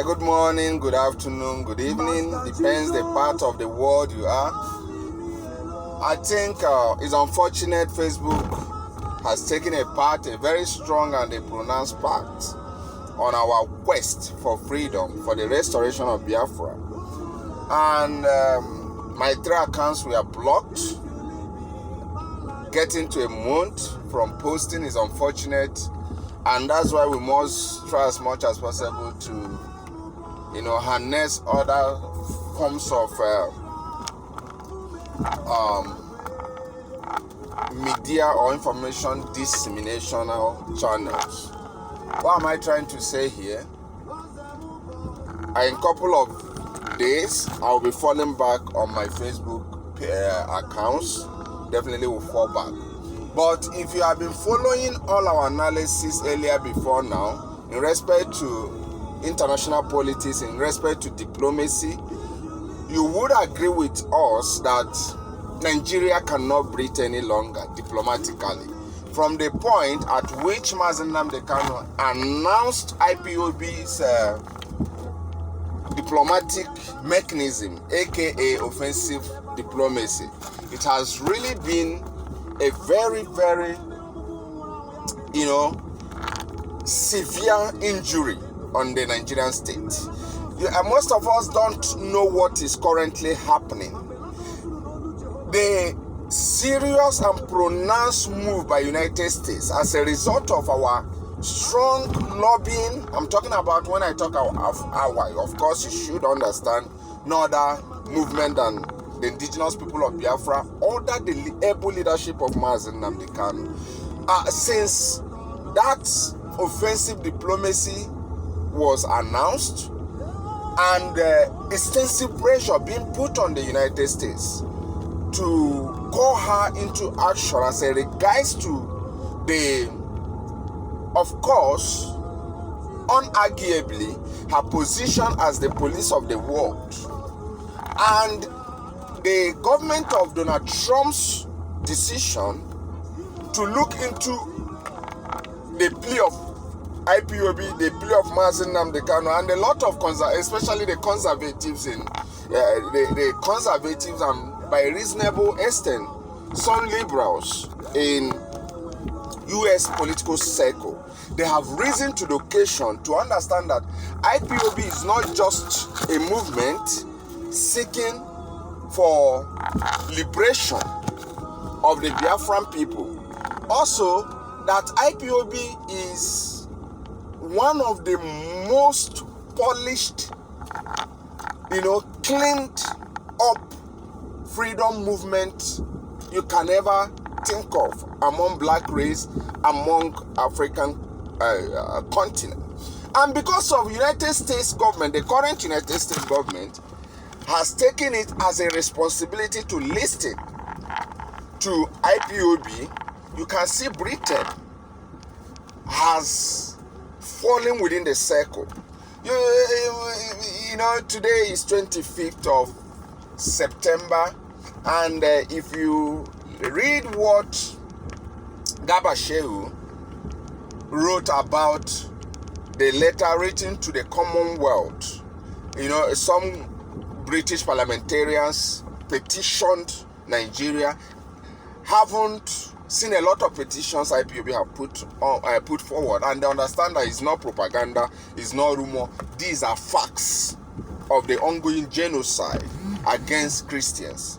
Good morning, good afternoon, good evening. Depends the part of the world you are. I think it's unfortunate Facebook has taken a very strong and a pronounced part on our quest for freedom, for the restoration of Biafra. And my 3 accounts were blocked. Getting to a month from posting is unfortunate, and that's why we must try as much as possible to harness other forms of media or information dissemination channels. What am I trying to say here? In a couple of days, I'll be falling back on my Facebook accounts. Definitely will fall back. But if you have been following all our analysis earlier before now, in respect to international politics, in respect to diplomacy, you would agree with us that Nigeria cannot breathe any longer diplomatically. From the point at which Mazi Nnamdi Kanu announced IPOB's diplomatic mechanism, aka offensive diplomacy, it has really been a very, very, severe injury on the Nigerian state. Most of us don't know what is currently happening. The serious and pronounced move by United States as a result of our strong lobbying. I'm talking about, when I talk of course you should understand no other movement than the indigenous people of Biafra under the able leadership of Mazi Nnamdi Kanu. Since that offensive diplomacy was announced and extensive pressure being put on the United States to call her into action as a regards to the, of course, unarguably, her position as the police of the world, and the government of Donald Trump's decision to look into the plea of IPOB, the plea of Mazi Nnamdi Kanu, and a lot of especially the conservatives the conservatives, and by reasonable extent some liberals in U.S. political circle, they have risen to the occasion to understand that IPOB is not just a movement seeking for liberation of the Biafran people. Also, that IPOB is one of the most polished, cleaned up freedom movement you can ever think of among black race, among African continent. And because of United States government, the current United States government has taken it as a responsibility to listen to IPOB, you can see Britain has fallen within the circle. Today is 25th of September, and if you read what Garba Shehu wrote about the letter written to the Commonwealth, some British parliamentarians petitioned Nigeria. Haven't seen a lot of petitions IPOB have put forward, and they understand that it's not propaganda, it's not rumor. These are facts of the ongoing genocide against Christians.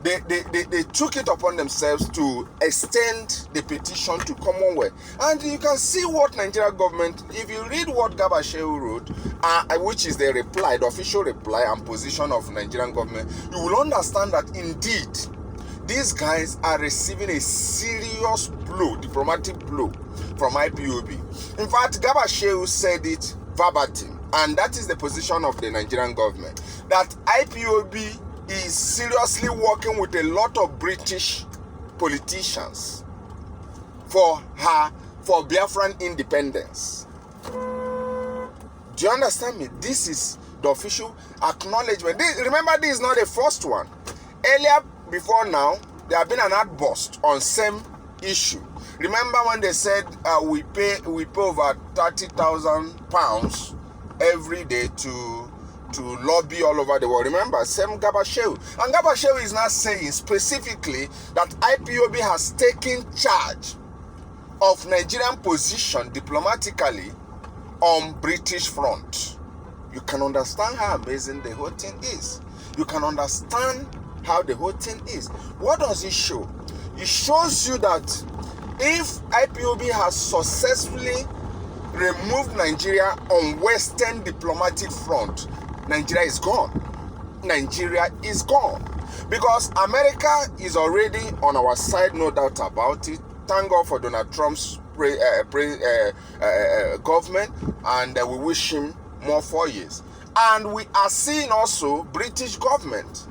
They took it upon themselves to extend the petition to Commonwealth, and you can see what Nigeria government, if you read what Garba Shehu wrote, which is the reply, the official reply and position of Nigerian government, you will understand that indeed these guys are receiving a serious blow, diplomatic blow from IPOB. In fact, Garba Shehu said it verbatim, and that is the position of the Nigerian government, that IPOB is seriously working with a lot of British politicians for Biafran independence. Do you understand me? This is the official acknowledgement. Remember, this is not the first one. Earlier, before now, there have been an outburst on same issue. Remember when they said we pay over £30,000 every day to lobby all over the world. Remember, same Garba Shehu. And Garba Shehu is not saying specifically that IPOB has taken charge of Nigerian position diplomatically on British front. You can understand how amazing the whole thing is. You can understand how the whole thing is. What does it show? It shows you that if IPOB has successfully removed Nigeria on Western diplomatic front, Nigeria is gone. Nigeria is gone. Because America is already on our side, no doubt about it. Thank God for Donald Trump's government, and we wish him more 4 years. And we are seeing also British government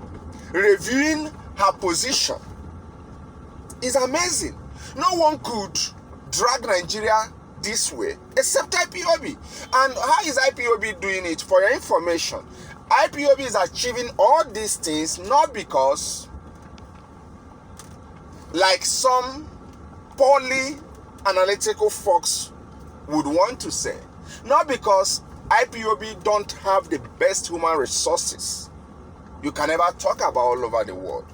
reviewing her position. It's amazing. No one could drag Nigeria this way except IPOB. And how is IPOB doing it? For your information, IPOB is achieving all these things not because, like some poorly analytical folks would want to say, not because IPOB don't have the best human resources you can ever talk about all over the world.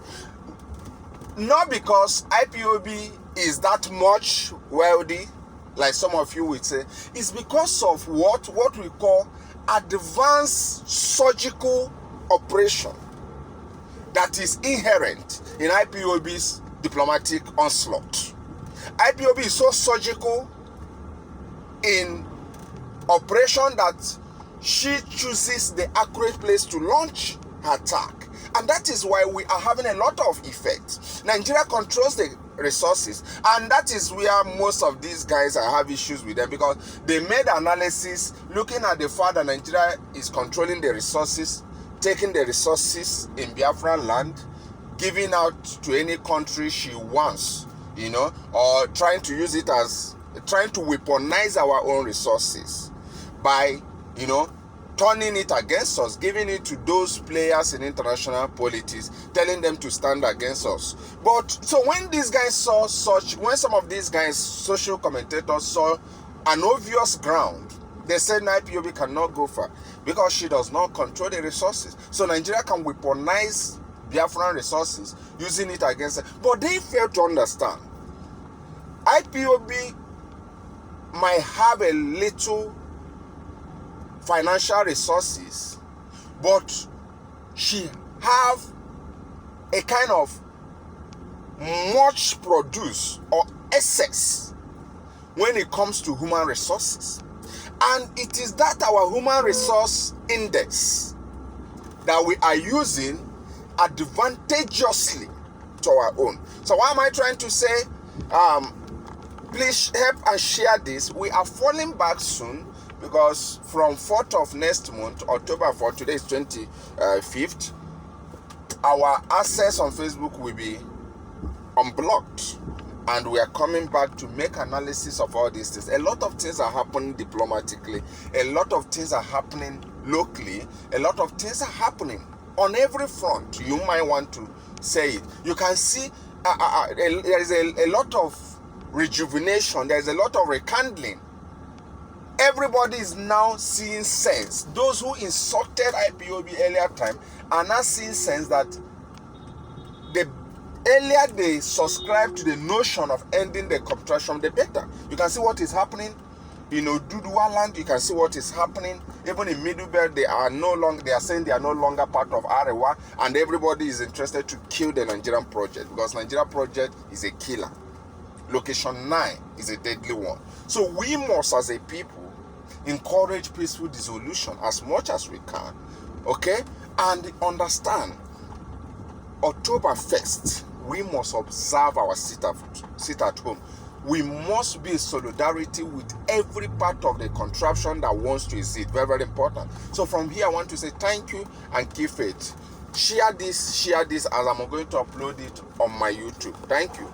Not because IPOB is that much wealthy, like some of you would say. It's because of what we call advanced surgical operation that is inherent in IPOB's diplomatic onslaught. IPOB is so surgical in operation that she chooses the accurate place to launch her attack. And that is why we are having a lot of effects. Nigeria controls the resources, and that is where most of these guys I have issues with them, because they made analysis looking at the fact that Nigeria is controlling the resources, taking the resources in Biafran land, giving out to any country she wants, or trying to use it as, trying to weaponize our own resources by, turning it against us, giving it to those players in international politics, telling them to stand against us. But so when these guys saw when some of these guys, social commentators, saw an obvious ground, they said IPOB cannot go far because she does not control the resources. So Nigeria can weaponize Biafran resources using it against them. But they fail to understand. IPOB might have a little financial resources, but she have a kind of much produce or excess when it comes to human resources. And it is that our human resource index that we are using advantageously to our own. So what am I trying to say? Please help and share this. We are falling back soon, because from 4th of next month, October 4, today is 25th, our access on Facebook will be unblocked. And we are coming back to make analysis of all these things. A lot of things are happening diplomatically. A lot of things are happening locally. A lot of things are happening on every front. You might want to say it. You can see there is a lot of rejuvenation. There is a lot of rekindling. Everybody is now seeing sense. Those who insulted IPOB earlier time are now seeing sense that the earlier they subscribe to the notion of ending the contraction, the better. You can see what is happening in Oduduwa land. You can see what is happening even in Middle Belt. They are saying they are no longer part of Arewa, and everybody is interested to kill the Nigerian project, because Nigerian project is a killer. Location 9 is a deadly one. So we must, as a people, encourage peaceful dissolution as much as we can, okay? And understand, October 1st, we must observe our sit at home. We must be in solidarity with every part of the contraption that wants to exist. Very, very important. So from here, I want to say thank you and keep faith. Share this as I'm going to upload it on my YouTube. Thank you.